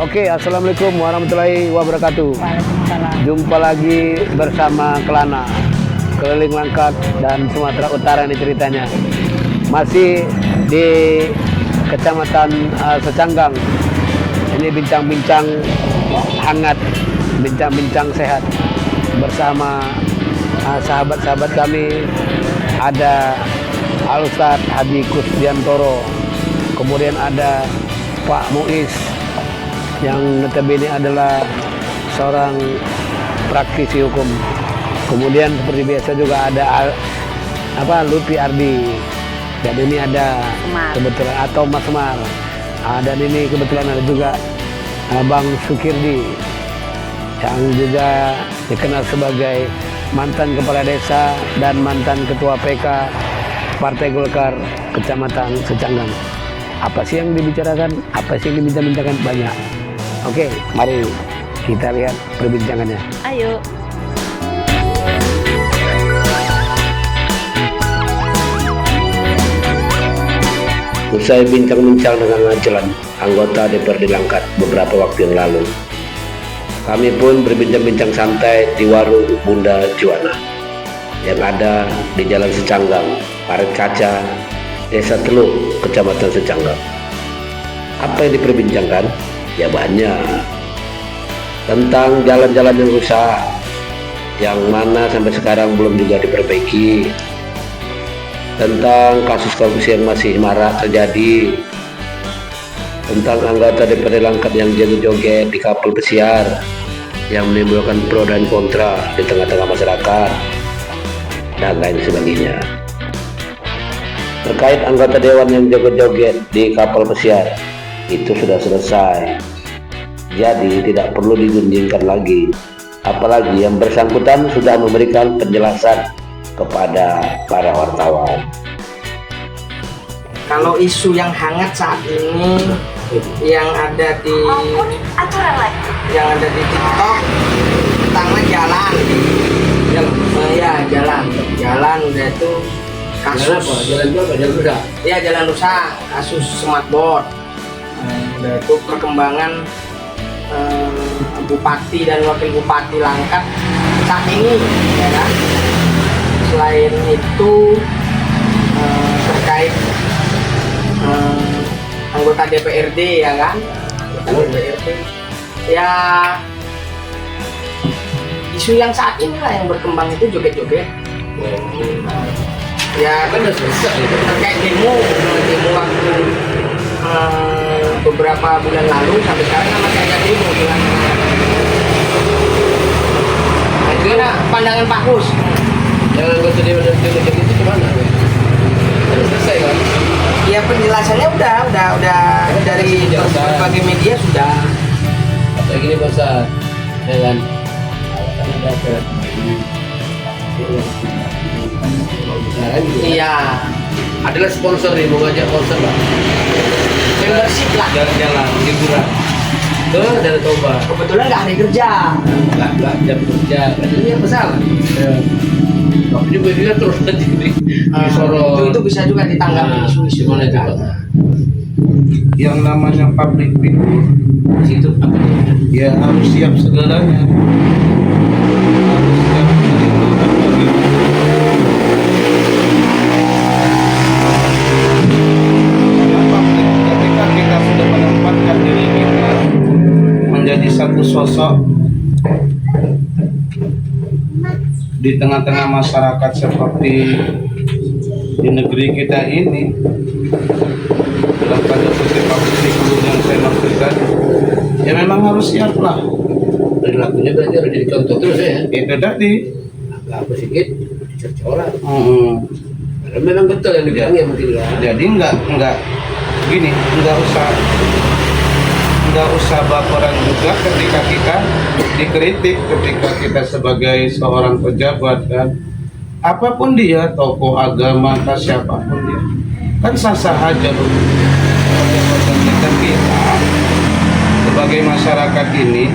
Oke, assalamualaikum warahmatullahi wabarakatuh. Waalaikumsalam. Jumpa lagi bersama Kelana, keliling Langkat dan Sumatera Utara ini ceritanya. Masih di Kecamatan Secanggang. Ini bincang-bincang hangat, bincang-bincang sehat bersama sahabat-sahabat kami. Ada Al-Ustadz Haji Kusdiantoro, kemudian ada Pak Muiz yang notabene adalah seorang praktisi hukum. Kemudian seperti biasa juga ada Lutfi Ardi, dan ini ada kebetulan atau Mas Semar, dan ini kebetulan ada juga Bang Sukirdi yang juga dikenal sebagai mantan kepala desa dan mantan ketua PK Partai Golkar Kecamatan Secanggang. Apa sih yang dibicarakan? Apa sih yang diminta-mintakan? Banyak. Oke, mari kita lihat perbincangannya. Ayo. Usai bincang-bincang dengan Ancelan, anggota DPRD Langkat beberapa waktu yang lalu, kami pun berbincang-bincang santai di warung Bunda Juwana yang ada di Jalan Secanggang, Parit Kaca, Desa Teluk, Kecamatan Secanggang. Apa yang diperbincangkan? Ya banyak, tentang jalan-jalan yang rusak, yang mana sampai sekarang belum juga diperbaiki, tentang kasus korupsi yang masih marak terjadi, tentang anggota DPRD Langkat yang joget-joget di kapal pesiar yang menimbulkan pro dan kontra di tengah-tengah masyarakat, dan lain sebagainya. Terkait anggota dewan yang joget-joget di kapal pesiar, itu sudah selesai, jadi tidak perlu digunjingkan lagi. Apalagi yang bersangkutan sudah memberikan penjelasan kepada para wartawan. Kalau isu yang hangat saat ini yang ada di TikTok, pertama jalan udah itu kasus jalan rusak, kasus smartboard. Udah itu perkembangan bupati dan wakil bupati Langkat saat ini, ya kan. Selain itu terkait anggota DPRD, ya kan, DPRD ya, isu yang saat ini lah yang berkembang itu joget-joget. Ya kan udah selesai terkait demo waktu beberapa bulan lalu sampai sekarang kan masih ada demo dengan. Nah, gimana pandangan Pak Kus? Yang anggota dewan itu gimana? Sudah selesai kan? Ya penjelasannya udah dari berbagai media sudah. Kayak gini bahasa, ya kan? Iya. Adalah sponsor nih, mau ngajak sponsor lah. Membership lah. Jalan-jalan, liburan. Tuh, dari Toba. Kebetulan nggak hari kerja. Nggak jam kerja. Ini apa salah? Tapi juga dia terus nanti di sorot. Itu bisa juga ditanggapi isu-isu. Gimana itu, Pak? Yang namanya public figure Situ apa? ya harus siap segalanya, harus siap menerima apapun. Karena publik, ketika kita sudah menempatkan diri kita menjadi satu sosok di tengah-tengah masyarakat seperti di negeri kita ini, dalam tanda kutip public figure yang saya maksudkan, ya memang harus siap lah. Perilakunya berarti harus jadi contoh terus ya. Itu tadi. Apa sedikit dicerca orang. Karena memang betul yang dibilang ya mungkin ya. Jadi enggak gini, enggak usah baperan juga ketika kita dikritik, ketika kita sebagai seorang pejabat, kan, apapun dia, tokoh agama atau siapapun dia, kan sah-sah aja loh. Kita sebagai masyarakat ini,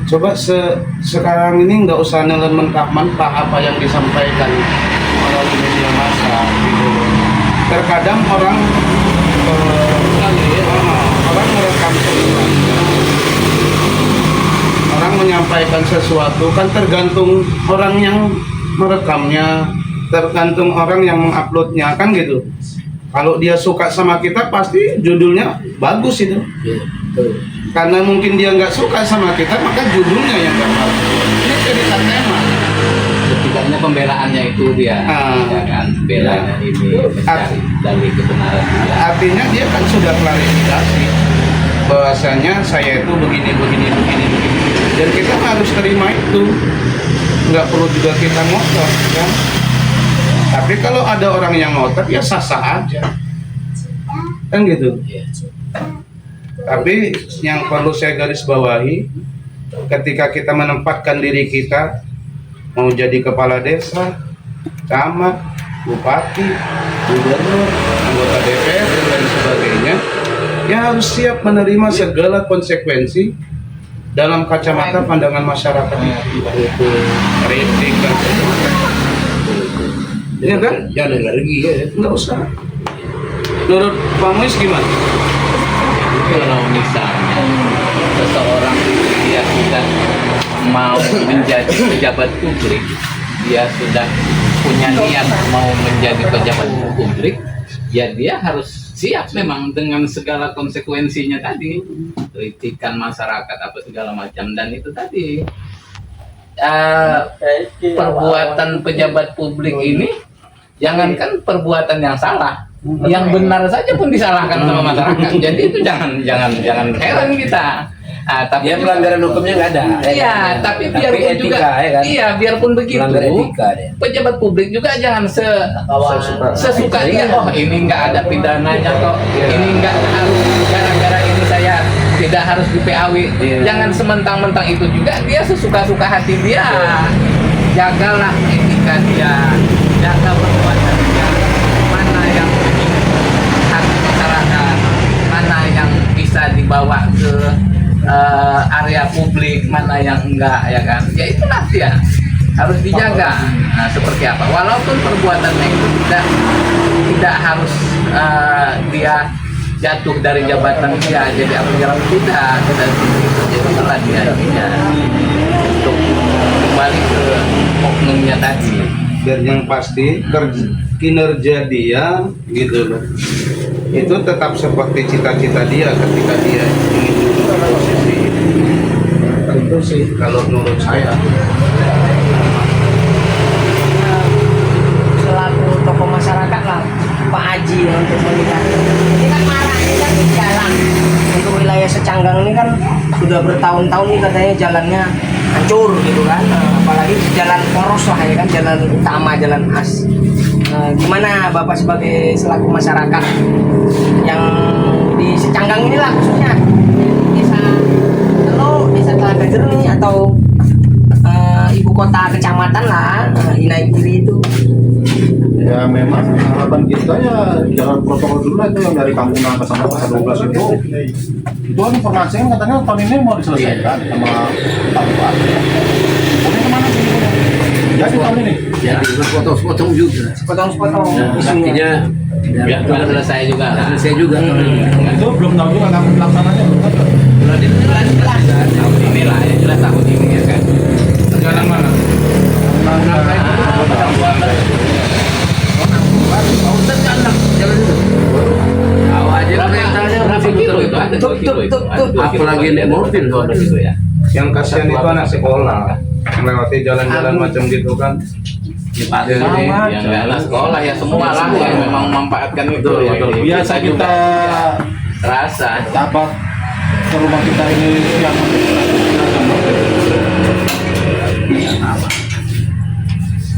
coba sekarang ini nggak usah nelen mentah-mentah apa yang disampaikan melalui media massa gitu. Terkadang orang orang merekam sesuatu, orang menyampaikan sesuatu kan tergantung orang yang merekamnya, tergantung orang yang menguploadnya kan gitu. Kalau dia suka sama kita pasti judulnya bagus itu. Karena mungkin dia nggak suka sama kita maka judulnya yang nggak bagus. Ini cerita tema. Setidaknya pembelaannya itu dia, ya kan, belanya ini mencari dari kebenaran dia. Artinya dia kan sudah klarifikasi bahwasanya saya itu begini. Dan kita harus terima itu. Nggak perlu juga kita ngotot, kan? Tapi kalau ada orang yang ngotot ya sah-sah aja, kan gitu. Tapi yang perlu saya garis bawahi, ketika kita menempatkan diri kita mau jadi kepala desa, camat, bupati, gubernur, anggota DPR dan lain sebagainya, ya harus siap menerima segala konsekuensi dalam kacamata pandangan masyarakat itu, kritik dan sebagainya. Ya kan? Jangan lagi ya. Nggak usah. Menurut Pak Muiz gimana? Kalau misalnya seseorang dia sudah mau menjadi pejabat publik, dia sudah punya niat mau menjadi pejabat publik, ya dia harus siap memang dengan segala konsekuensinya tadi, kritikan masyarakat apa segala macam. Dan itu tadi perbuatan pejabat publik ini, jangankan perbuatan yang salah, yang benar saja pun disalahkan sama masyarakat. Jadi itu jangan heran kita. Tapi Ya pelanggaran hukumnya nggak ada. iya, tapi biarpun etika, juga, ya kan? iya biarpun begitu, Melanggar etika dia. pejabat publik juga jangan sesuka dia. Oh ini nggak ada pidananya kok, ini nggak harus gara-gara ini saya tidak harus di PAW. Jangan sementang-mentang itu juga dia sesuka-suka hati dia. Jagalah etika dia, jaga perbuatan dia. Mana yang hati masyarakat, mana yang bisa dibawa ke area publik, mana yang enggak, ya kan? Ya itulah dia harus dijaga. Nah, seperti apa? Walaupun perbuatannya itu tidak harus dia jatuh dari jabatan dia jadi apa jalan, tidak seperti itu. Jadi itulah dia intinya untuk kembali ke oknumnya tadi. Biar yang pasti kinerja dia gitu loh, itu tetap seperti cita-cita dia ketika dia ingin duduk di posisi itu. Tentu sih kalau menurut saya. Selaku tokoh masyarakat lah, Pak Haji ya, untuk melihat ini kan marah, ini kan di jalan untuk wilayah Secanggang ini kan sudah bertahun-tahun nih katanya jalannya hancur gitu kan. Apalagi jalan poros lah ya kan, jalan utama, jalan khas. Gimana Bapak sebagai selaku masyarakat yang di Secanggang inilah khususnya desa desa Telaga Jernih atau ibu kota kecamatan lah, Inaigiri itu. Ya memang harapan kita ya jalan protokol dulu lah, itu yang dari Kampung Nangka sampai Pasar 12 itu kan informasinya katanya tahun ini mau diselesaikan sama Pak Bupati. Ini kemana sih? Jadi tahun ini? Jadi sepotong juga. Sepotong-sepotong Nah, isunya. artinya Ya, sudah selesai juga. selesai juga. Itu belum tahu juga kapan pelaksananya, belum tahu. Tahun ini lah, ya jelas tahun ini ya kan. Jalan mana? Tahu aja perintahnya Berapa kilo itu? Ada 2 kilo itu. Ada 2 kilo. Apalagi naik mobil tuh ada gitu ya. Yang kasihan itu anak sekolah melewati jalan-jalan macam gitu kan. Dipakai yang nggak anak sekolah ya semua lah yang memang memanfaatkan itu. Betul, Ya, betul. di Biasa desa juga, kita ya, terasa. dapat ke rumah kita ini yang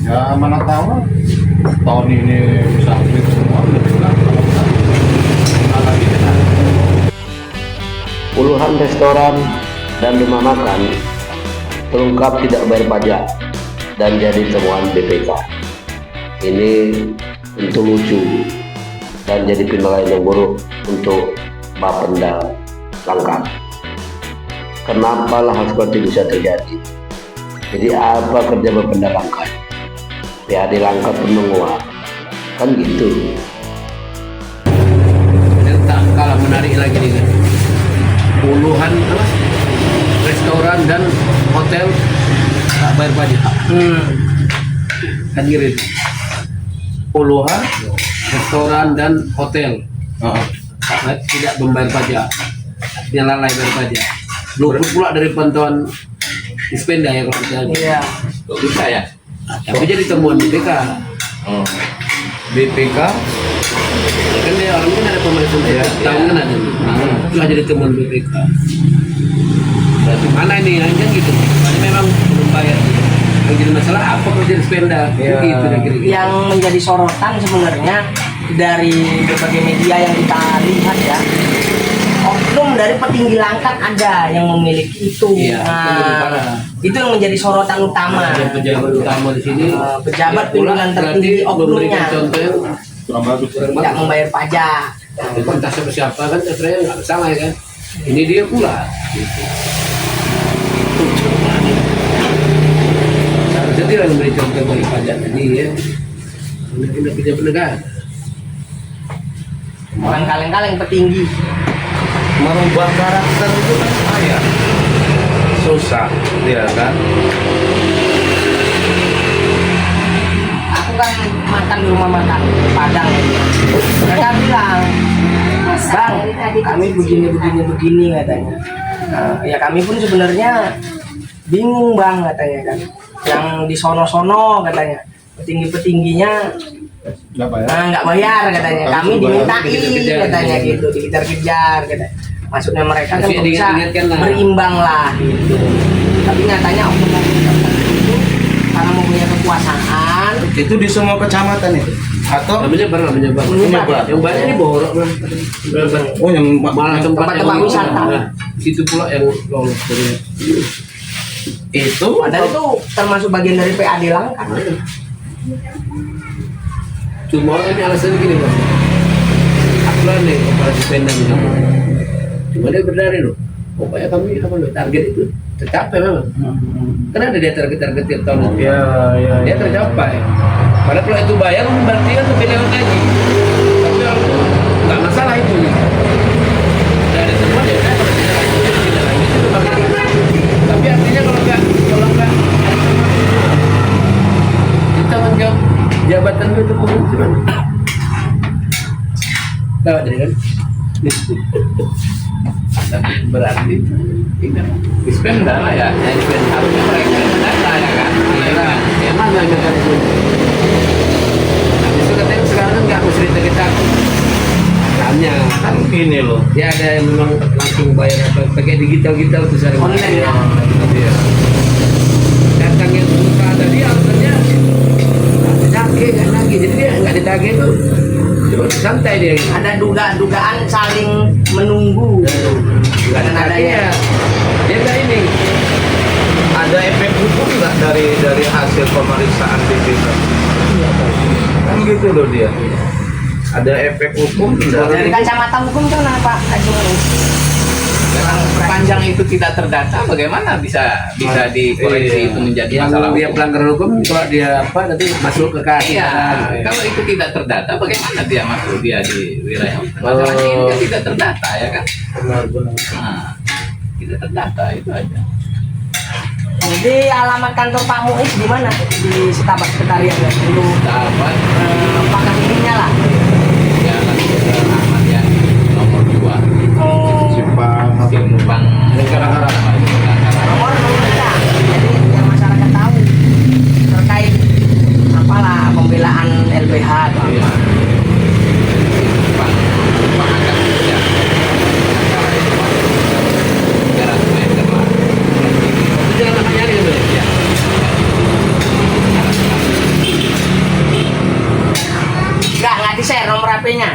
ya mana tahu tahun ini bisa update semua lagi kan. Puluhan restoran dan rumah makan terungkap tidak bayar pajak dan jadi temuan BPK. Ini tentu lucu dan jadi penilaian yang buruk untuk Bapenda Langkat. Kenapa lah hal seperti bisa terjadi? Jadi apa kerja Bapenda Langkat? PAD Langkat pun menguat, kan gitu. Kalau menarik lagi nih. puluhan apa, restoran dan hotel tak bayar pajak. Hadirin puluhan restoran dan hotel tidak membayar pajak, yang lalai bayar pajak. Luput pula dari pantauan Dispenda ya kalau kita. Iya. Kok bisa ya? Tapi jadi temuan BPK. BPK Kan dia orang kan ada pemeriksaan tahunan ada. Sudah jadi temuan BPK. Berarti mana ini kan gitu. Ini memang belum bayar. Yang jadi masalah apa kalau jadi Dispenda? Gitu kira-kira. Yang menjadi sorotan sebenarnya dari berbagai media yang kita lihat ya, oknum dari petinggi Langkat ada yang memiliki itu. Iya, itu lebih parah. Itu yang menjadi sorotan utama. Yang pejabat utama di sini Pejabat pula pimpinan berarti tertinggi memberikan oknumnya contoh yang kurang bagus. tidak membayar pajak. entah siapa kan terserah nggak salah ya kan. Ini dia pula. Seharusnya dia yang memberi contoh bagi pajak tadi ya. Ini pejabat negara. Orang kaleng-kaleng petinggi. merubah karakter itu kan payah, susah, ya kan? Aku kan makan di rumah makan Padang. Mereka bilang, Bang, kami begini katanya. Nah, ya kami pun sebenarnya bingung Bang katanya kan. Yang di sono-sono katanya, petingginya nggak bayar katanya. Kami dimintai katanya gitu, dikejar-kejar katanya. Maksudnya mereka kan Tapi bisa diingatkan lah. berimbang lah gitu. Tapi nyatanya oknum itu karena mempunyai kekuasaan. Itu di semua kecamatan itu atau Menyebar. Menyebar. Yang banyak ini borok lah. oh yang Malah tempat-tempat yang wisata. Nah, situ pula yang lolos dari itu Padahal itu termasuk bagian dari PAD Langkat. cuma ini alasannya gini Pak. Aku lah nih kepala Dispenda gitu. Cuma dia berdari loh. Pokoknya kami apa loh target itu tercapai memang. Karena ada dia target tiap tahun. ya Dia tercapai. Padahal kalau itu bayar berarti kan lebih lewat lagi. Tapi orang itu nggak masalah itu. Udah ada semua ya kan. Tidak lagi itu bagaimana. Tapi artinya kalau nggak kita menjawab jabatan itu gimana? Tahu jadi kan? Tapi berarti tidak Dispenda lah ya. Ya Dispenda harusnya mereka yang mendata ya kan. Iya kan. Ya mana yang kan itu? Nah, justru katanya sekarang kan nggak harus cerita kita. Tanya kan gini loh. ya ada yang memang langsung bayar apa pakai digital tuh sehari Online ya. Iya. Datang yang buka tadi alasannya ditagih kan lagi jadi dia nggak ditagih tuh cuma santai dia. Ada dugaan saling menunggu. Nggak ada adanya. dia nggak ini. Ada efek hukum nggak dari hasil pemeriksaan BPK? Kan gitu loh dia. Ada efek hukum tidak? Dari kacamata hukum itu kenapa Ajung? Memang sepanjang itu tidak terdata, bagaimana bisa dikoreksi itu menjadi Yang masalah dia hukum? pelanggar hukum kalau dia apa nanti masuk ke kasih. Iya, kalau itu tidak terdata, bagaimana dia masuk dia di wilayah? Masalahnya ini kan tidak terdata ya kan? Benar-benar. Nah, tidak terdata itu aja. Jadi alamat kantor Pak Muiz di mana? Di Setapak Sekretariat ya. Untuk Dapat pakas ininya lah. jalan Jenderal Ahmad Yani nomor 2 Oh, Simpang nomor ya. Jadi yang masyarakat tahu terkait apalah pembelaan LBH atau apa. Simpang agak ya. Antara itu 300 meter lah. Itu jalan namanya gitu ya. Nggak di-share nomor HP-nya.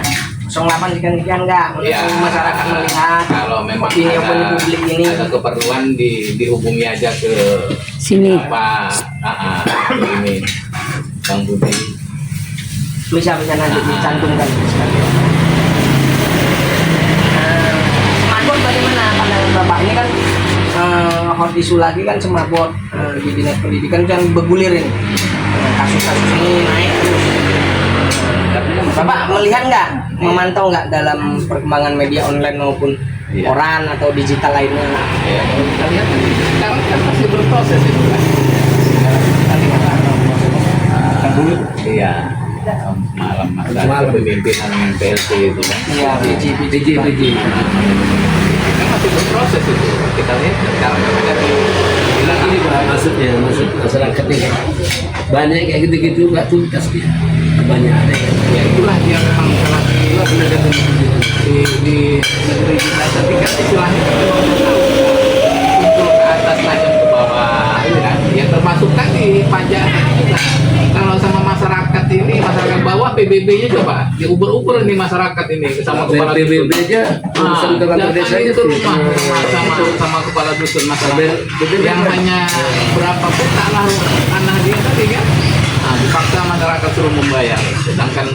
08 sekian enggak untuk Ya, masyarakat melihat kalau memang opini publik ini. ada keperluan dihubungi aja ke Sini. apa ini Bang Budi. bisa nanti dicantumkan. Smartboard bagaimana pandangan Bapak? Ini kan hot isu lagi kan smartboard di dinas pendidikan yang bergulir ini. Kasus-kasus ini naik terus. Bapak melihat nggak, memantau nggak dalam perkembangan media online maupun Iya. koran atau digital lainnya lah. Ya, kalau kita lihat sekarang kan masih berproses itu kan. Sekarang kita lihat Kan dulu iya malam Malam. pemimpinan PLT itu kan. Iya, PJ. Kan masih berproses itu. Kita lihat sekarang kan ada di Bilang ini Pak, maksud masyarakat ini kan banyak kayak gitu-gitu nggak tuntas dia. Banyak ada yang ya itulah dia memang salah itulah benar di negeri kita tapi kan istilahnya kumpul ke atas tajam ke bawah ya kan ya termasuk tadi pajak juga. Kalau sama masyarakat ini masyarakat bawah PBB-nya coba ya uber ini masyarakat ini sama kepala PBB dusun. aja urusan ke kantor desa Datang itu itu rumah sama kepala dusun masyarakat yang hanya berapa peta lah tanah dia tadi kan. Nah, dipaksa masyarakat suruh membayar, sedangkan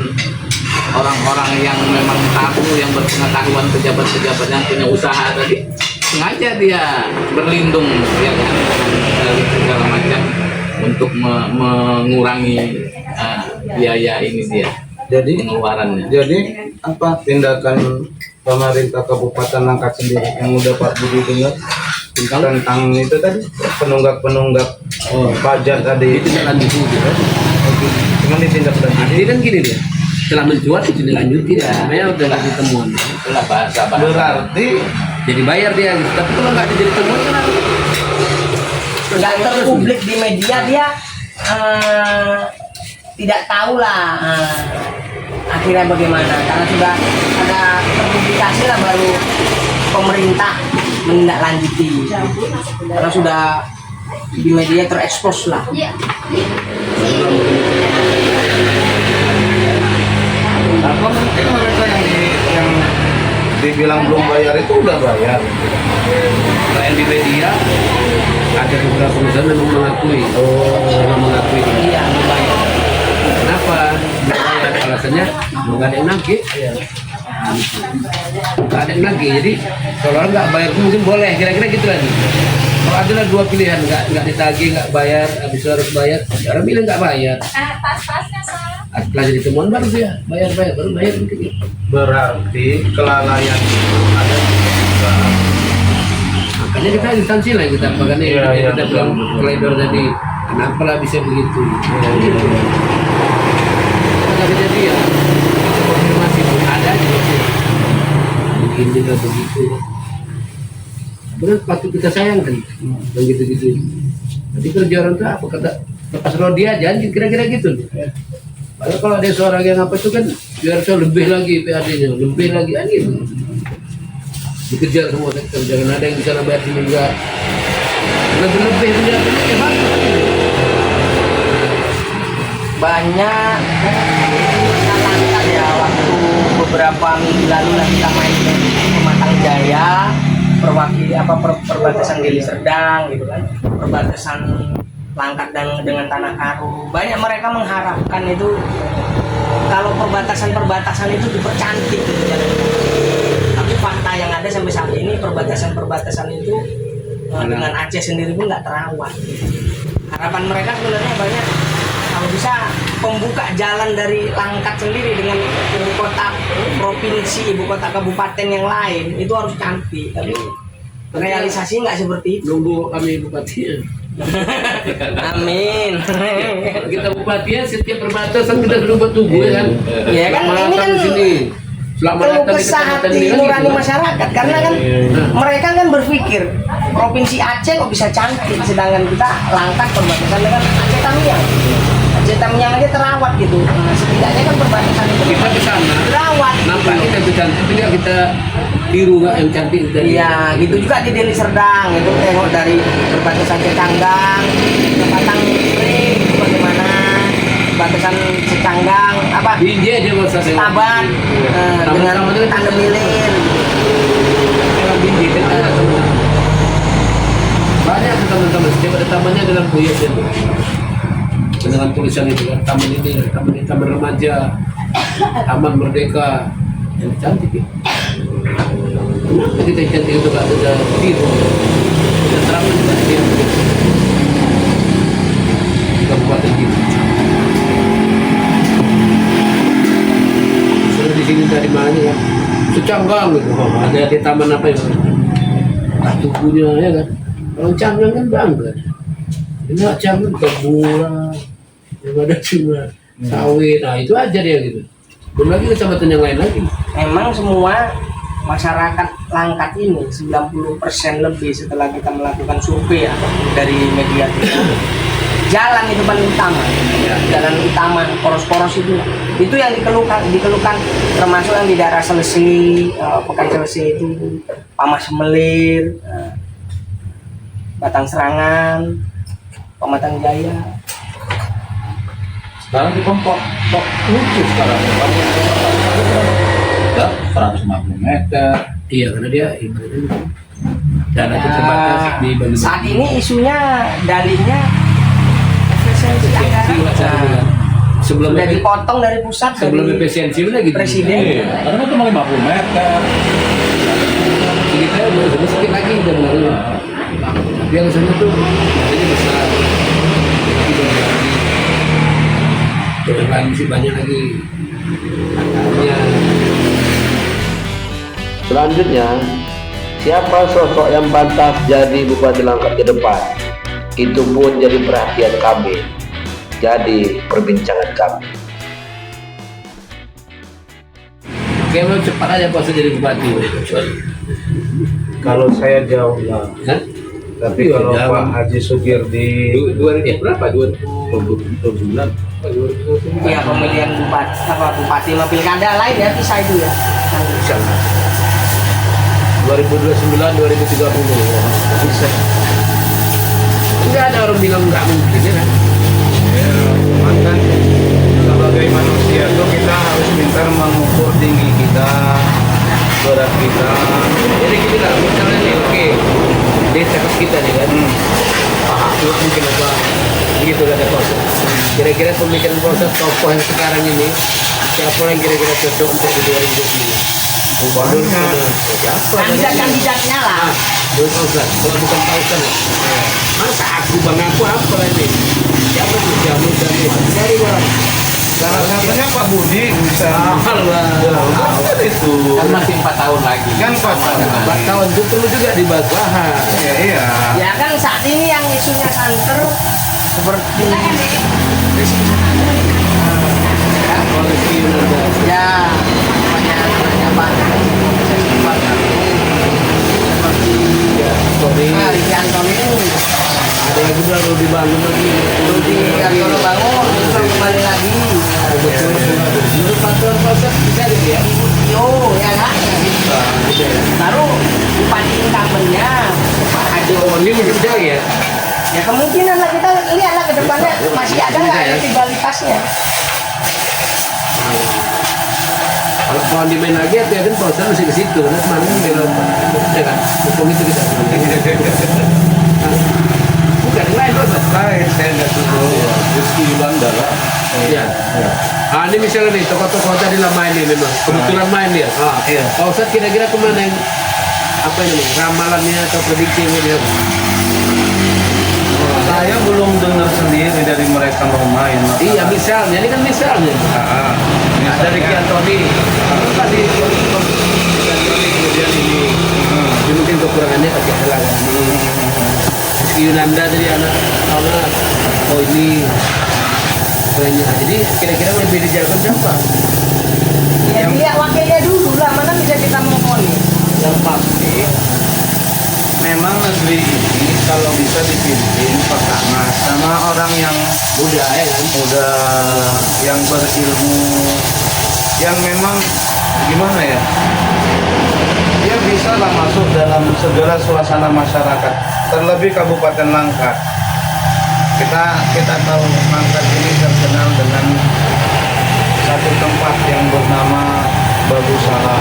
orang-orang yang memang tahu, yang berpengetahuan pejabat-pejabat yang punya usaha tadi sengaja dia berlindung ya kan segala macam untuk mengurangi biaya ini dia Jadi pengeluarannya. apa tindakan pemerintah Kabupaten Langkat sendiri yang udah Pak Budi dengar tentang itu tadi penunggak pajak tadi ditindaklanjuti gitu kan. cuman ditindaklanjuti Jadi kan gini dia, setelah mencuat itu dilanjuti ya, namanya udah nggak ditemuan. Itulah bahasa berarti Jadi bayar dia gitu. Tapi kalau nggak jadi temuan kan Nggak terpublik di media dia tidak tahu lah akhirnya bagaimana karena sudah ada terpublikasi lah baru pemerintah menindaklanjuti karena sudah di media terekspos lah. apa mungkin mereka yang dibilang belum bayar itu udah bayar. selain di media ada beberapa perusahaan memang mengakui, memang mengakui. Iya, bayar. Kenapa? Bayar alasannya nggak ada yang nagih. Nggak ada yang nagih. Jadi kalau orang nggak bayar mungkin boleh. Kira-kira gitu lagi. Kalau adalah dua pilihan, nggak ditagih, nggak bayar, habis itu harus bayar. Orang bilang nggak bayar. Setelah jadi temuan baru dia bayar baru bayar mungkin. Berarti kelalaian ada. Makanya kita instansi lah kita makanya kita bilang koridor tadi kenapa lah bisa begitu. Ada kejadian konfirmasi pun ada gitu. Mungkin juga begitu. Benar patut kita sayangkan dan gitu-gitu. Jadi kerja orang tuh apa kata lepas roh dia janji kira-kira gitu. Padahal kalau ada seorang yang apa itu kan biar saya lebih lagi PAD-nya, lebih lagi gitu. Dikejar semua sektor, jangan ada yang bisa nambah sini enggak. Lebih punya ya bagus. Banyak langkah ya waktu beberapa minggu lalu lah kita main ke Pematang Jaya perbatasan Deli Serdang gitu kan, perbatasan Langkat dan dengan Tanah Karo. Banyak mereka mengharapkan itu kalau perbatasan itu dipercantik gitu jalannya. Tapi fakta yang ada sampai saat ini perbatasan itu dengan Aceh sendiri pun nggak terawat. Harapan mereka sebenarnya banyak kalau bisa pembuka jalan dari Langkat sendiri dengan ibu kota provinsi, ibu kota kabupaten yang lain itu harus cantik. Tapi realisasi nggak seperti itu. Nunggu kami bupati. Amin. Kita bupati ya setiap perbatasan kita sudah buat tubuh ya kan. Iya kan, ini kan di sini. Selama keluh datang di kesah kecamatan hati ini kan nurani gitu. masyarakat karena kan mereka kan berpikir provinsi Aceh kok bisa cantik sedangkan kita Langkat perbatasan dengan Aceh Tamiang. Aceh Tamiang aja terawat gitu. Nah, setidaknya kan perbatasan itu Kita ke sana terawat. nampak kita itu cantik tapi nggak kita tiru nggak yang cantik itu tadi. Iya, gitu juga di Deli Serdang itu tengok dari perbatasan Secanggang ke Batang Pring itu bagaimana perbatasan Secanggang apa Dia aja masa Taban dengan Tanda Milir. Kalau bindi kan ada teman-teman. Banyak teman-teman setiap ada tamannya dalam proyek itu. Dengan tulisan itu kan taman ini, taman remaja, taman merdeka, yang cantik ya. Kenapa kita yang cantik itu gak ada tiru? Kita terapkan juga dia di kabupaten kita. Sudah di sini dari mana ya? secanggang gitu. Ada di taman apa itu? Tubuhnya ya kan. Kalau canggang kan bangga. Ini canggang kebura, yang ada cuma sawit. Nah itu aja dia gitu. Belum lagi kecamatan yang lain lagi. Memang semua masyarakat Langkat ini 90% lebih setelah kita melakukan survei ataupun dari media kita, jalan itu paling utama. Jalan utama poros-poros itu yang dikeluhkan termasuk yang di daerah Selesai, Pekan Selesai itu, Pamas Semelir, Batang Serangan, Pematang Jaya. Sekarang di Pempok lucu sekarang. Udah 150 meter. Iya karena dia ibaratnya dana itu terbatas di Bandung. Saat ini isunya dalihnya efisiensi anggaran. Sebelum Sudah dipotong dari pusat, sebelum dari efisiensi udah gitu. presiden. Iya, karena kan cuma 50 meter. Kita udah sedikit lagi udah mulai. Tapi yang sana tuh jadi besar. Terus lagi sih banyak lagi. Angkanya. Selanjutnya, siapa sosok yang pantas jadi Bupati Langkat ke depan? Itu pun jadi perhatian kami, jadi perbincangan kami. Oke, mau cepat aja pas jadi bupati. Kalau saya jauh lah. Hah? Tapi Iya, kalau jauh. Pak Haji Sugirdi 2000 berapa? 2009 Ya pemilihan bupati sama pilkada lain ya bisa itu ya. 2029, 2030. Bisa. Tidak ada orang bilang nggak mungkin ya kan? ya, cuman kan sebagai manusia tuh kita harus pintar mengukur tinggi kita, berat kita. Jadi gini lah, misalnya nih, oke, desa kita nih kan, itu mungkin apa, gitu kata proses. Kira-kira pemikiran proses tokoh yang sekarang ini, siapa yang kira-kira cocok untuk di 2029? Gubernur siapa? Kandidat-kandidatnya lah. Menurut Ustaz, kalau bukan Pak Ustaz, masa aku bang aku apa ini? Siapa tuh jamu dari orang? Salah satunya Pak Budi bisa. Allah, Kan itu. Kan masih 4 tahun lagi. Kan 4 tahun itu perlu juga dibahas. Iya. Ya kan saat ini yang isunya santer seperti Koalisi Yunanda. ya banyak seperti Sorry, Riki Antoni, ada yang juga perlu dibangun lagi. Rudi Kartono bangun, itu kembali lagi. Menurut peraturan proses bisa gitu ya? Yo, ya kan? Baru bupati incumbentnya Pak Haji. Oh, ini bisa ya? Ya kemungkinan lah kita lihat lah ke depannya masih ada nggak elektabilitasnya. Kalau mau dimain lagi ya kan proses masih ke situ. Karena kemarin kan belum ya kan? Hukum itu kita. Bukan lain proses. Lain saya nggak tahu. Rizky Yulanda lah. Iya. Ah ini misalnya nih tokoh-tokoh tadi lah main nih memang kebetulan main dia. Iya. Pak Ustadz kira-kira kemana yang apa ini ramalannya atau prediksinya dia? Saya belum dengar sendiri dari mereka bermain. Iya misalnya ini kan misalnya. Ada Riki Antoni, pasti Riki Antoni kemudian ini. Ini mungkin kekurangannya pasti ada kan. Rizky Yunanda dari anak. Oh ini banyak. Jadi kira-kira lebih dijaga siapa? Ya lihat wakilnya dulu lah, mana bisa kita mengkoni. Yang pasti memang negeri ini kalau bisa dipimpin pertama sama orang yang Muda ya kan? udah yang berilmu, yang memang gimana ya, dia bisa lah masuk dalam segala suasana masyarakat, terlebih Kabupaten Langkat. Kita tahu Langkat ini terkenal dengan satu tempat yang bernama Bagusala.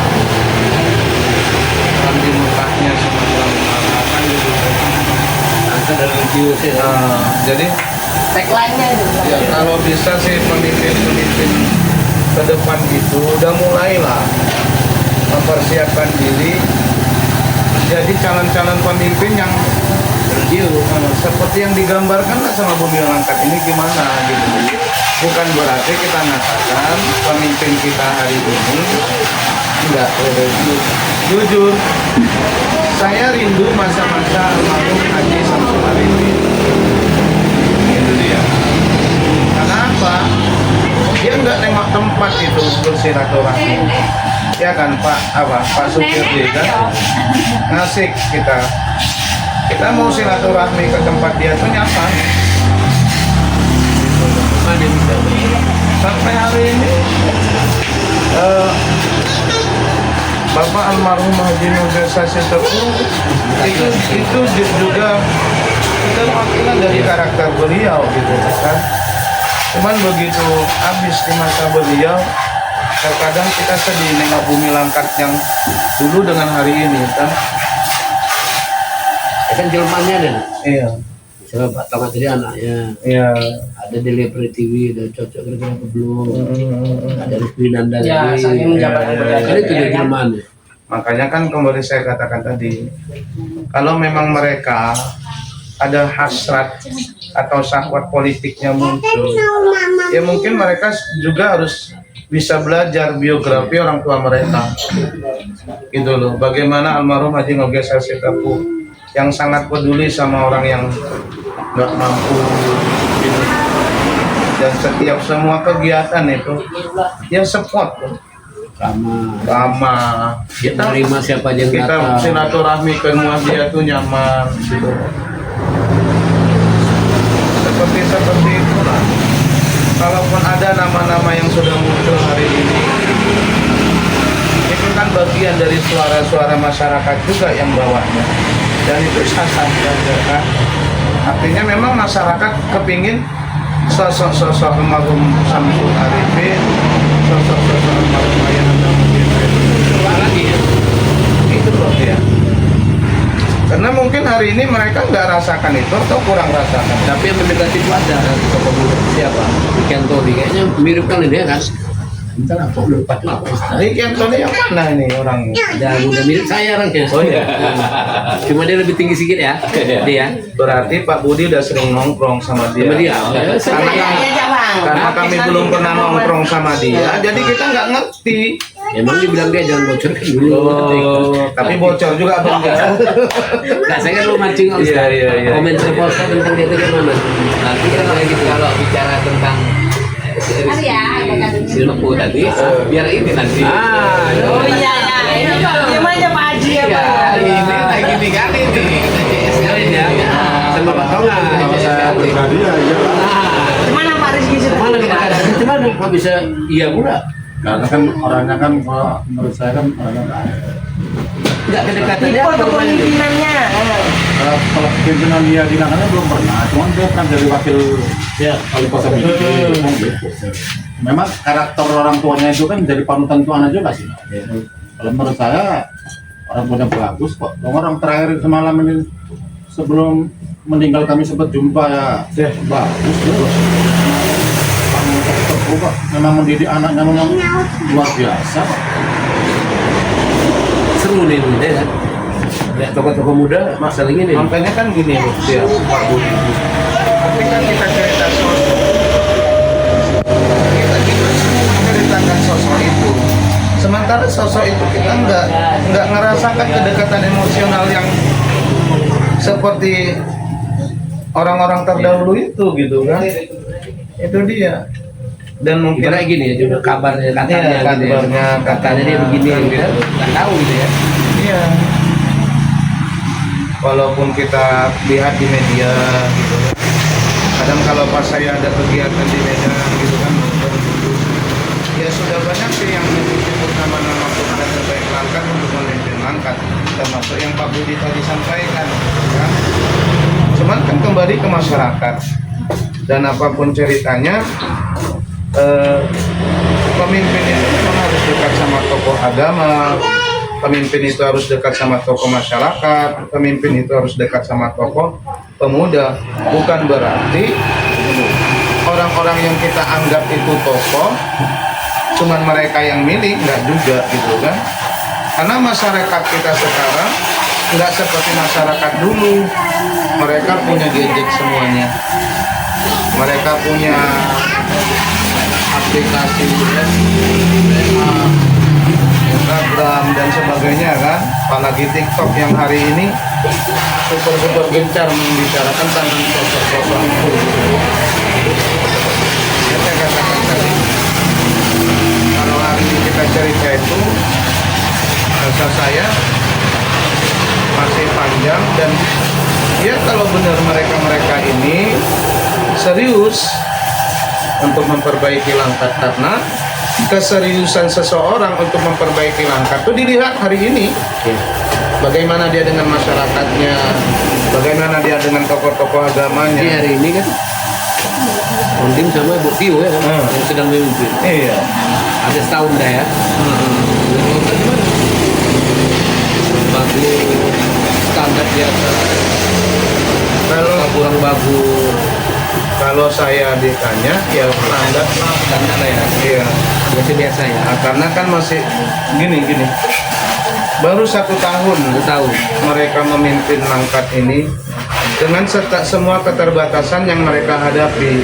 Kan di Mekahnya Sumatera Utara kan gitu. Angkat dari religius ya. Jadi Tagline-nya itu. ya kalau bisa sih pemimpin-pemimpin ke depan itu udah mulailah mempersiapkan diri jadi calon-calon pemimpin yang seperti yang digambarkan lah sama Bumi Langkat ini gimana gitu. Bukan berarti kita mengatakan pemimpin kita hari ini Enggak, jujur, saya rindu masa-masa almarhum Haji Samsul Arifin. Itu dia. Karena apa? Dia nggak nengok tempat itu bersilaturahmi. Ya kan Pak Supirdi kan ngasih kita mau silaturahmi ke tempat dia tuh nyapa. Sampai hari ini Bapak almarhum Haji Nurul Sasitepu itu juga perwakilan dari karakter beliau gitu kan. Cuman begitu habis di masa beliau, terkadang kita sedih nengok bumi Langkat yang dulu dengan hari ini kan. Kan jelmannya dan Iya. misalnya Pak Tama tadi anaknya Iya. ada di Lepre TV, ada cocok kira-kira apa belum, ada Lutfi Nanda Ya, saya menjabat kan itu dia jelmannya. Makanya kan kembali saya katakan tadi, kalau memang mereka ada hasrat atau syahwat politiknya muncul, ya mungkin mereka juga harus bisa belajar biografi orang tua mereka, gitu loh. Bagaimana almarhum Haji Nurul Sasitepu yang sangat peduli sama orang yang nggak mampu, gitu. Dan setiap semua kegiatan itu dia support sama Dia terima siapa aja yang kita datang. silaturahmi ke rumah dia tuh nyaman gitu. Seperti itulah. Kalaupun ada nama-nama yang sudah muncul hari ini, itu kan bagian dari suara-suara masyarakat juga yang bawahnya, dan itu sah-sah saja kan. Artinya memang masyarakat kepingin sosok-sosok almarhum Samsul Arifin, sosok-sosok almarhum Ayah Anda mungkin lagi ya. Itu loh ya. Karena mungkin hari ini mereka nggak rasakan itu atau kurang rasakan. Tapi yang mendekati itu ada tokoh muda siapa? Ricky Antoni kayaknya mirip kali dia kan. Entar apa lupa apa. Ricky Antoni yang mana ini orangnya? Ada muda mirip saya orangnya. Oh iya. Cuma dia lebih tinggi sedikit ya. Dia. Berarti Pak Budi udah sering nongkrong sama dia. Sama dia. Karena kami belum pernah nongkrong sama dia, jadi kita nggak ngerti. Emang dia bilang dia jangan bocor kan dulu. Tapi bocor juga abang ya. Nah, saya kan lu mancing Om. Iya. Komen reporter tentang dia itu gimana? Nanti kalau gitu kalau bicara tentang Silmepu tadi, biar ini nanti. Oh iya, gimana Pak Haji ya Ya, Pak? ini lagi nih kali ini. Sama Pak Tonga. Kalau saya pribadi ya iya. Gimana Pak Rizky sudah? Mana kita ada? Gimana kok bisa iya pula? Karena kan orangnya kan kalau menurut saya kan orangnya baik. Enggak kedekatannya Tipe apa namanya? kepemimpinannya. Kalau pimpinan dia di Nangannya belum pernah, cuma dia kan jadi wakil wali kota Binjai. Memang karakter orang tuanya itu kan jadi panutan tuan aja nggak sih? Kalau menurut saya orang tuanya bagus kok. Orang terakhir semalam ini sebelum meninggal kami sempat jumpa ya, bagus terus. Kok memang mendidik anaknya memang luar biasa kok. Seru nih ini kan. Ya, tokoh-tokoh muda saling ini. Makanya kan gini loh dia Pak Budi. Tapi kan kita cerita sosok, kita menceritakan sosok itu. Sementara sosok itu kita nggak ngerasakan kedekatan emosional yang seperti orang-orang terdahulu itu gitu kan. Itu dia. Dan mungkin Ibarat gini ya, juga kabarnya Iya, katanya dia begini gitu. Nggak tahu gitu ya. Iya. Walaupun kita lihat di media gitu kan. Kadang kalau pas saya ada kegiatan di Medan gitu kan, ya sudah banyak sih yang menyebut nama-nama pemuda terbaik Langkat untuk memimpin Langkat, termasuk yang Pak Budi tadi sampaikan. Kan? Cuman kan kembali ke masyarakat, dan apapun ceritanya, pemimpin itu memang harus dekat sama tokoh agama, pemimpin itu harus dekat sama tokoh masyarakat, pemimpin itu harus dekat sama tokoh pemuda. Bukan berarti orang-orang yang kita anggap itu tokoh cuman mereka yang milih, enggak juga gitu kan. Karena masyarakat kita sekarang enggak seperti masyarakat dulu. Mereka punya gadget semuanya, mereka punya aplikasi Instagram dan sebagainya kan, apalagi TikTok yang hari ini super gencar membicarakan tentang sosok-sosok itu. Ya, saya katakan tadi, kalau hari ini kita cerita itu, rasa saya masih panjang dan ya kalau benar mereka ini serius untuk memperbaiki langkah, karena keseriusan seseorang untuk memperbaiki langkah itu dilihat hari ini. Bagaimana dia dengan masyarakatnya, bagaimana dia dengan tokoh-tokoh agamanya. Jadi hari ini kan Ondim sama Bu Tio ya kan, yang sedang memimpin. Iya. Ada setahun dah ya. Bagus, standar biasa. Kalau Kurang bagus. kalau saya ditanya ya standar Standar ya. iya. Biasa-biasa ya. Nah, karena kan masih gini baru 1 tahun Tahu. mereka memimpin Langkat ini dengan semua keterbatasan yang mereka hadapi,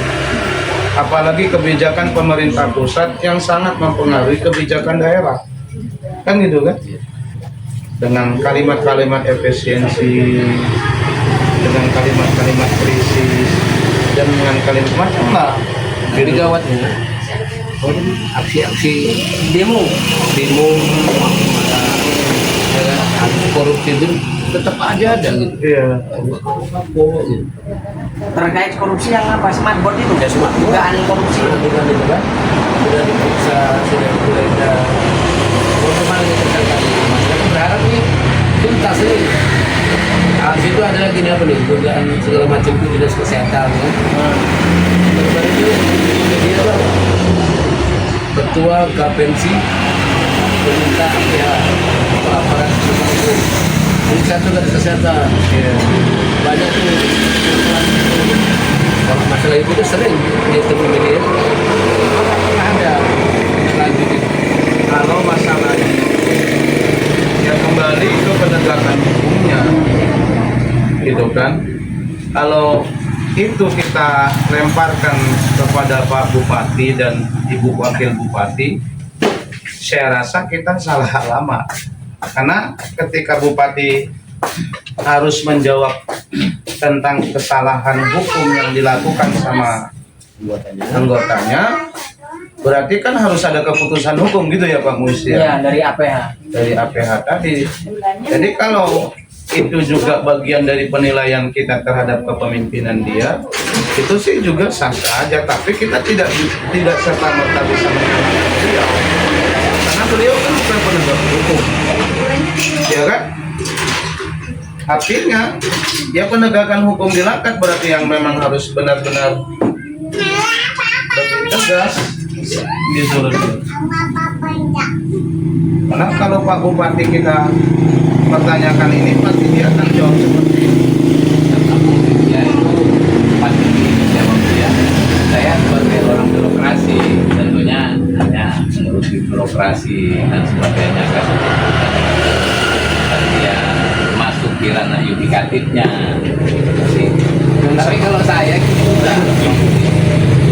apalagi kebijakan pemerintah pusat yang sangat mempengaruhi kebijakan daerah, kan gitu kan, dengan kalimat-kalimat efisiensi, dengan kalimat-kalimat krisis, dan dengan kalimat macam lah Jadi gitu. gawatnya aksi-aksi Demo. korupsi itu tetap aja ada gitu. Iya. Terkait korupsi yang apa? Smart board itu? Ya, smart board. Dugaan korupsi. Bukan itu kan sudah diperiksa, sudah digeledah. Kemarin kita masyarakat berharap nih tuntas nih. Habis itu ada lagi nih apa nih, dugaan segala macam itu dinas kesehatan kan. Baru-baru itu dia apa? Ketua Gapensi pemerintah ya pelaporan periksa tugas kesehatan. Iya. Banyak tuh kalau masalah itu tuh sering di teman media ada lanjutin. Kalau masalahnya ya kembali ke penegakan hukumnya gitu kan. Kalau itu kita lemparkan kepada Pak Bupati dan Ibu Wakil Bupati, saya rasa kita salah alamat, karena ketika Bupati harus menjawab tentang kesalahan hukum yang dilakukan sama anggotanya, berarti kan harus ada keputusan hukum gitu ya Pak Muis ya? Ya, dari APH. Dari APH tadi. Jadi kalau itu juga bagian dari penilaian kita terhadap kepemimpinan dia, itu sih juga sah-sah aja, tapi kita tidak serta-merta bisa menyalahkan beliau, karena beliau kan bukan penegak hukum, ya kan? Artinya ya penegakan hukum di Langkat berarti yang memang harus benar-benar lebih tegas gitu loh. Karena kalau Pak Bupati kita pertanyakan ini, pasti dia akan jawab seperti ini. Ya itu pasti jawab dia. Saya sebagai orang birokrasi tentunya hanya mengurusi birokrasi dan sebagainya kan. Dan dia masuk di ranah yudikatifnya. Tapi kalau saya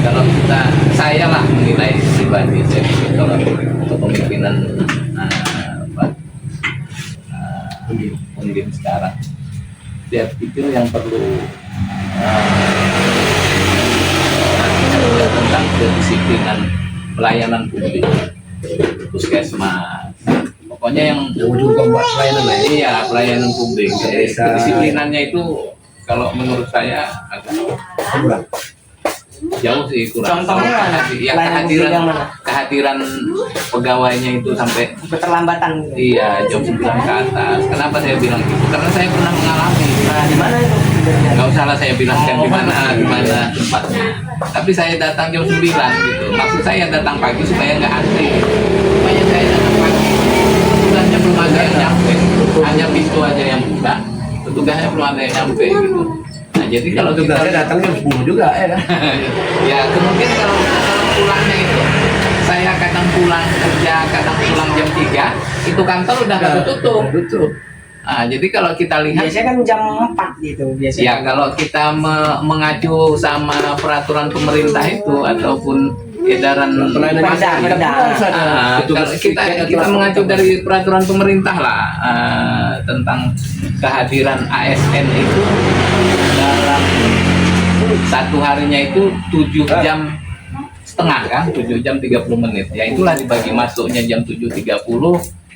kalau saya lah menilai pribadi saya kalau kepemimpinan Ondim sekarang, saya pikir yang perlu tentang kedisiplinan pelayanan publik, puskesmas, pokoknya yang juga buat pelayanan lah ya. iya pelayanan publik. Jadi kedisiplinannya itu kalau menurut saya agak kurang. Jauh sih kurang. Contohnya Ya pelayanan publik yang mana? kehadiran pegawainya itu sampai Keterlambatan. iya jam 9 ke atas. Kenapa saya bilang gitu? Karena saya pernah mengalami. Nah, di mana itu? Nggak usah lah saya bilangkan di mana tempatnya. Tapi saya datang jam 9 gitu. Maksud saya datang pagi supaya nggak antri. Supaya saya datang pagi. Petugasnya belum ada yang nyampe. Hanya pintu aja yang buka. Petugasnya belum ada yang nyampe gitu. Nah jadi kalau Tugasnya kita datang jam 10 juga ya kan. ya kemudian kalau pulangnya itu saya kadang pulang kerja, kadang pulang jam 3, itu kantor udah nggak tutup. Tutup. Nah, jadi kalau kita lihat Biasanya kan jam 4 gitu biasanya. ya kalau kita mengacu sama peraturan pemerintah itu ataupun edaran Pelayanan Perda, asli. perda. Harus ada petugas kita mengacu dari peraturan pemerintah lah tentang kehadiran ASN itu dalam satu harinya itu 7 jam setengah kan, 7 jam 30 menit. Ya itulah dibagi masuknya jam 7.30,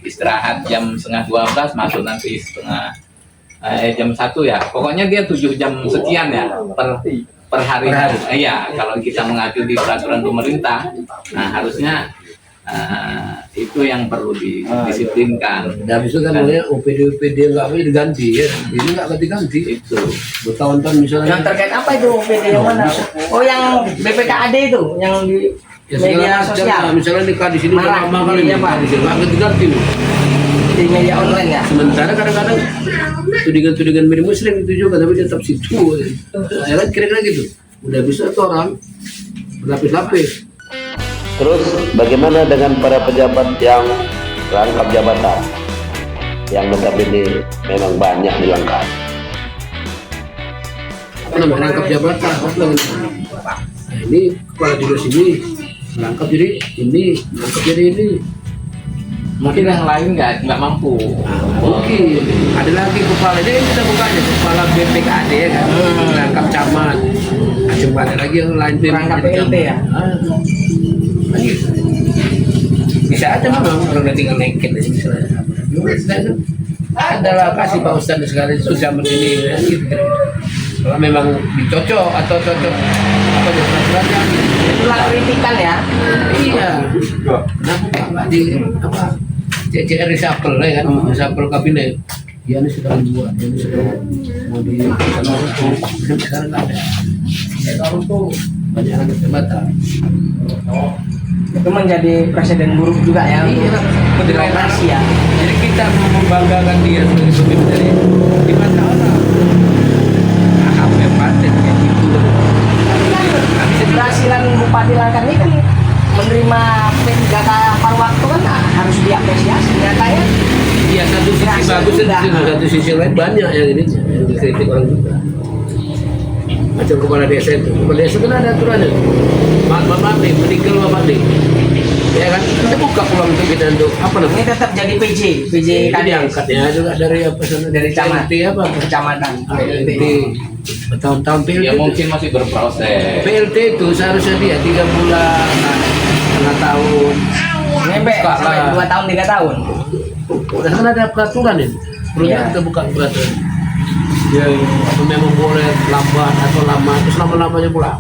istirahat jam setengah 12, masuk nanti jam 1 ya. Pokoknya dia 7 jam sekian ya per hari. Iya, kalau kita mengacu di peraturan pemerintah, nah harusnya itu yang perlu didisiplinkan. Dan habis itu kan namanya OPD nggak boleh diganti ya. Ini nggak ganti-ganti. Itu Bertahun-tahun misalnya. Yang terkait apa itu OPD yang mana? Oh yang BPKAD itu, yang di Ya, segala media macam sosial, lah. Misalnya di di sini Marah, lama kali iya, nih, Pak. di sini nggak ganti-ganti. di media online ya. Sementara kadang-kadang tudingan-tudingan media muslim itu juga tapi tetap situ. Ya kan kira-kira gitu. Udah bisa tuh orang berlapis-lapis. Terus bagaimana dengan para pejabat yang rangkap jabatan yang notabene memang banyak dilangkap? Apa namanya rangkap jabatan? Apa namanya? Nah, ini kepala dinas ini rangkap jadi ini, rangkap jadi ini. mungkin yang lain nggak mampu. Mungkin ada lagi kepala ini kita bukanya kepala BPKAD ya kan, rangkap camat. Nah, coba ada lagi yang lain Rangkap jadi PLT camat. ya? Gitu. Bisa aja memang orang udah tinggal neket aja misalnya. Bisa aja. Adalah kasih Pak Ustadz sekali susah begini ya, gitu. Kalau memang dicocok atau cocok apa ya peraturannya Itulah kritikan ya. iya. Kenapa nggak di apa CCR reshuffle ya kan, reshuffle kabinet. Ya ini sudah dibuat, ini sudah mau di sekarang nggak ada. Ya kalau tuh banyak anak jabatan. Itu menjadi presiden buruk juga ya Iya, untuk demokrasi ya. Jadi kita mau membanggakan dia sebagai pemimpin dari di mata orang. Apa yang paten kayak gitu. Keberhasilan Bupati Langkat ini kan menerima P3K paruh waktu kan harus diapresiasi. Nyatanya Iya satu sisi Berhasil bagus juga. dan satu sisi lain banyak yang ini yang dikritik orang juga. Macam kepala desa itu, kepala desa kan ada aturannya. Maaf nih, meninggal maaf nih. Ya kan, kita buka peluang untuk kita untuk apa ini namanya? tetap jadi PJ Itu Kades diangkatnya juga dari apa sana dari camat PLT apa? kecamatan PLT. PLT. Bertahun-tahun PLT. Ya mungkin masih berproses. PLT itu seharusnya dia 3 bulan, setengah tahun. Nyampe Buka sampai lah. 2 tahun 3 tahun. Udah kan ada peraturan ini. Perlu Iya. kita buka peraturan. Ya, atau memang boleh lambat atau lama, terus lama-lamanya pula.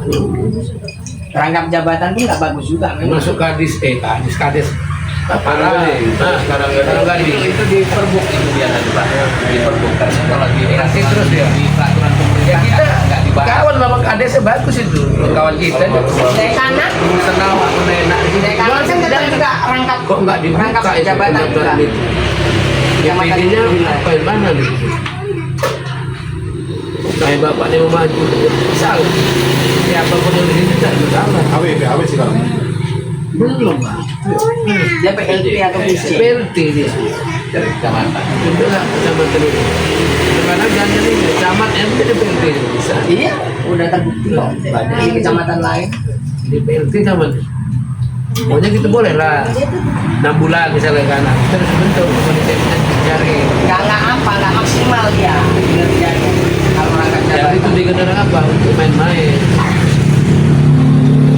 Rangkap jabatan pun nggak bagus juga memang. Masuk kades. Kepala. Sekarang gadis. Itu di perbuk itu dia tadi Pak. Di perbuk karena kalau di Nanti terus ya. di peraturan pemerintah Ya kita nggak dibahas. kawan sama kadesnya bagus itu. Kawan kita. Dekana, Senang aku enak. Dekana kan tetap juga rangkap Kok nggak dibuka rangkap itu jabatan juga. itu? Ya Jabatan PD-nya itu. apa yang mana nih? Kayak bapaknya mau maju, salah. Siapapun yang di sini tak salah. AW sekarang. Belum lah. Dia PLT atau PC. PLT dia. Dari kecamatan. Itu lah kecamatan itu. Karena jangan ini camat yang jadi PLT bisa. Iya, udah terbukti kok. Di kecamatan lain. Di PLT camat. Pokoknya gitu boleh lah. 6 bulan misalnya kan. Terus bentuk kemudian dicari. Nggak apa, nggak maksimal dia kinerjanya. Kalau rangkap Jadi itu jabatan. digunakan apa? Untuk main-main.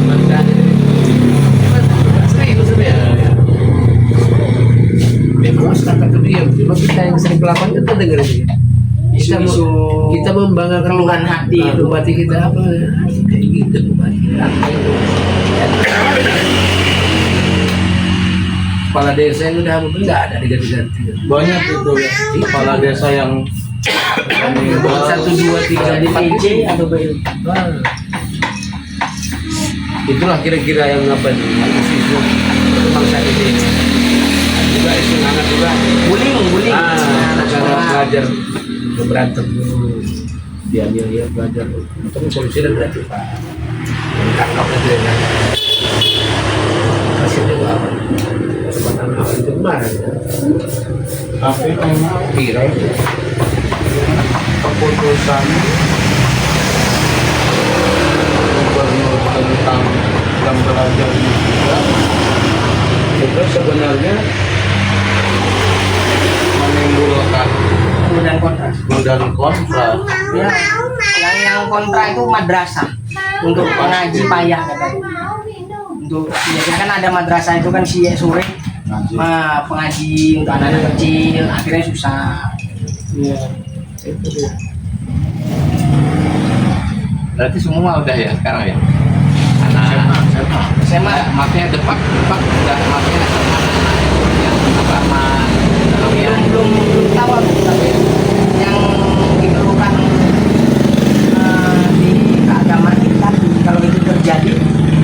Makanya serius sebenarnya. Memang masyarakat itu diam. Cuma kita yang sering melakukan kita dengar ini. Isu-isu Kita membanggakan keluhan hati itu. bupati kita apa? Kayak gitu bupati. Kepala desa yang udah enggak ada diganti-ganti. Banyak itu ya kepala desa yang 1, 2, 3, Jadi PJ atau PLT. Itulah kira-kira yang apa nih isu bangsa ini juga isu anak juga Bullying. anak sekolah. belajar berantem dia belajar untuk polisi dan berarti pak tangkap itu ya kan hasilnya juga apa kesempatan apa itu kemarin ya tapi memang viral keputusan gubernur tentang sedang belajar juga, itu sebenarnya menimbulkan Pro dan kontra. pro dan kontra. Ya, yang kontra itu madrasah untuk pengaji payah katanya. Untuk biasanya kan ada madrasah itu kan siang sore pengaji untuk anak-anak kecil akhirnya susah. Iya. Itu dia. Berarti semua udah ya sekarang ya? Anak SMA maksudnya depak udah maksudnya yang pertama yang belum tahu aku, tapi yang diperlukan di keagamaan kita kalau itu terjadi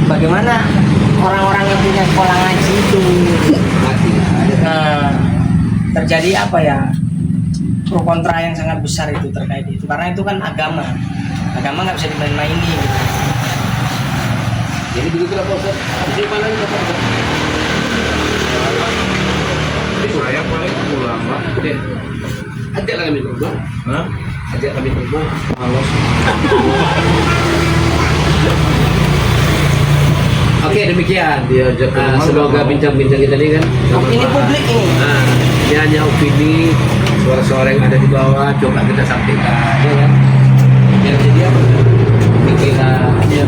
bagaimana orang-orang yang punya sekolah ngaji itu terjadi apa ya pro kontra yang sangat besar itu terkait itu karena itu kan agama nggak bisa dimain-maini gitu. Jadi begitu lah Pak Ustaz. Di mana kita Pak Ustaz? Saya paling pulang lah. Oke. Ajak lah kami ke rumah. Hah? Ajak kami ke rumah. Malas. Oke, demikian. Diajak ke rumah, Semoga nggak mau. bincang-bincang kita ini kan Ini publik ini. Nah, ini hanya opini, suara-suara yang ada di bawah coba kita sampaikan, ya kan? Yang jadi apa? Pikiran, ya,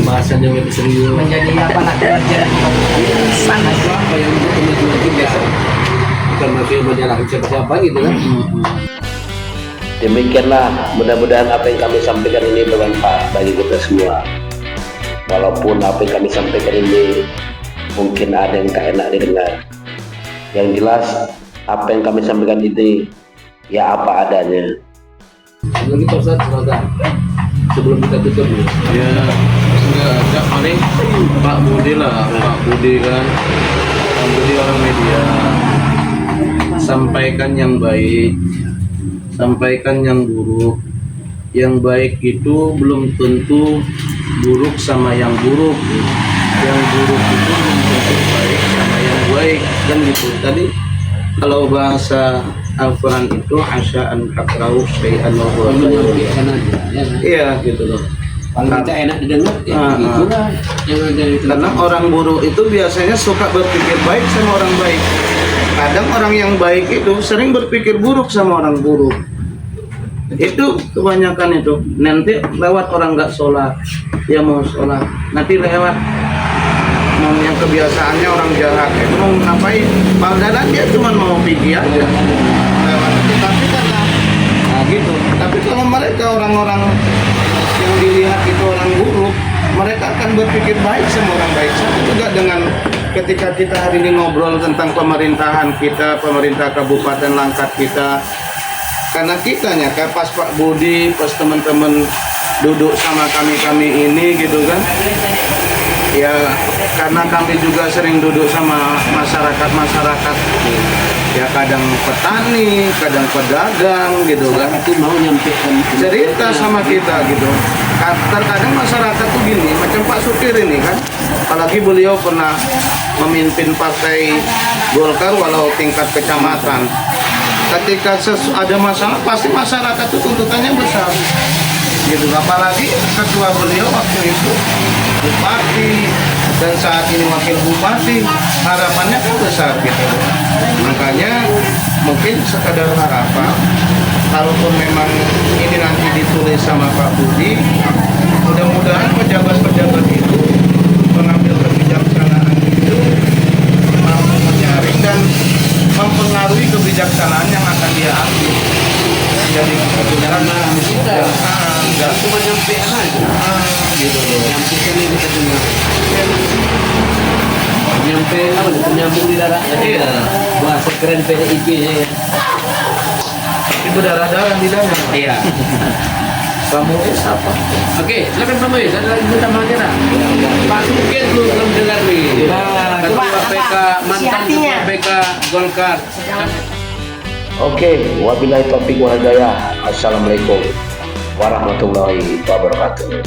pembahasan yang lebih serius. Menjadi apa nak jadi keputusan Itu apa yang untuk kemajuan kita? Bukan maksudnya menyalahkan siapa-siapa gitu kan? Demikianlah, mudah-mudahan apa yang kami sampaikan ini bermanfaat bagi kita semua. Walaupun apa yang kami sampaikan ini mungkin ada yang tak enak didengar. Yang jelas, apa yang kami sampaikan ini ya apa adanya. Lagi Pak Ustaz, semoga sebelum kita tutup ya. Ya, sudah ajak paling Pak Budi lah, Pak Budi kan, Pak Budi orang media, sampaikan yang baik, sampaikan yang buruk. Yang baik itu belum tentu buruk sama yang buruk, yang buruk itu belum tentu baik sama yang baik, kan gitu. Tadi kalau bahasa Al-Quran itu asya'an takrahu syai'an wa huwa khairun. Menyampaikan aja, ya kan? Iya gitu loh. Kalau kita enak didengar, ya begitu lah. Yang ada di Karena orang buruk itu biasanya suka berpikir baik sama orang baik. Kadang orang yang baik itu sering berpikir buruk sama orang buruk. Itu kebanyakan itu. Nanti lewat orang nggak sholat, dia mau sholat. Nanti lewat yang kebiasaannya orang jahat itu mau ngapain? Padahal dia cuma mau pergi aja. Lewat. Tapi karena nah gitu. Tapi kalau mereka orang-orang yang dilihat itu orang buruk, mereka akan berpikir baik sama orang baik. Sama juga dengan ketika kita hari ini ngobrol tentang pemerintahan kita, pemerintah Kabupaten Langkat kita, karena kitanya kan pas Pak Budi, pas teman-teman duduk sama kami ini gitu kan, ya karena kami juga sering duduk sama masyarakat, ya kadang petani, kadang pedagang gitu kan, itu mau nyampaikan cerita sama kita gitu. Terkadang masyarakat tuh gini, macam Pak Supir ini kan, apalagi beliau pernah memimpin partai Golkar walau tingkat kecamatan. Ketika ada masalah pasti masyarakat itu tuntutannya besar gitu, apalagi ketua beliau waktu itu bupati dan saat ini wakil bupati, harapannya kan besar gitu. Makanya mungkin sekadar harapan, kalaupun memang ini nanti ditulis sama Pak Budi, mudah-mudahan pejabat-pejabat itu mengambil kebijaksanaan itu, mampu menyaring dan mempengaruhi kebijaksanaan yang akan dia ambil. Jadi kebenaran kita enggak cuma nyampaikan aja. Gitu loh. Nyampaikan yang kita dengar. Nyampe apa? Nyambung di darah. Iya. Bahasa keren PDIP-nya ya. Tapi berdarah-darah di dalam. Iya. Kamu apa? Oke, silakan Pak Boy. Saya lagi minta makan lah. Pak Suket lu belum dengar nih. Nah, Ketua coba apa PK, mantan isi hatinya? Ketua PK Golkar. Oke, wabillahi taufiq wal hidayah. Assalamualaikum warahmatullahi wabarakatuh.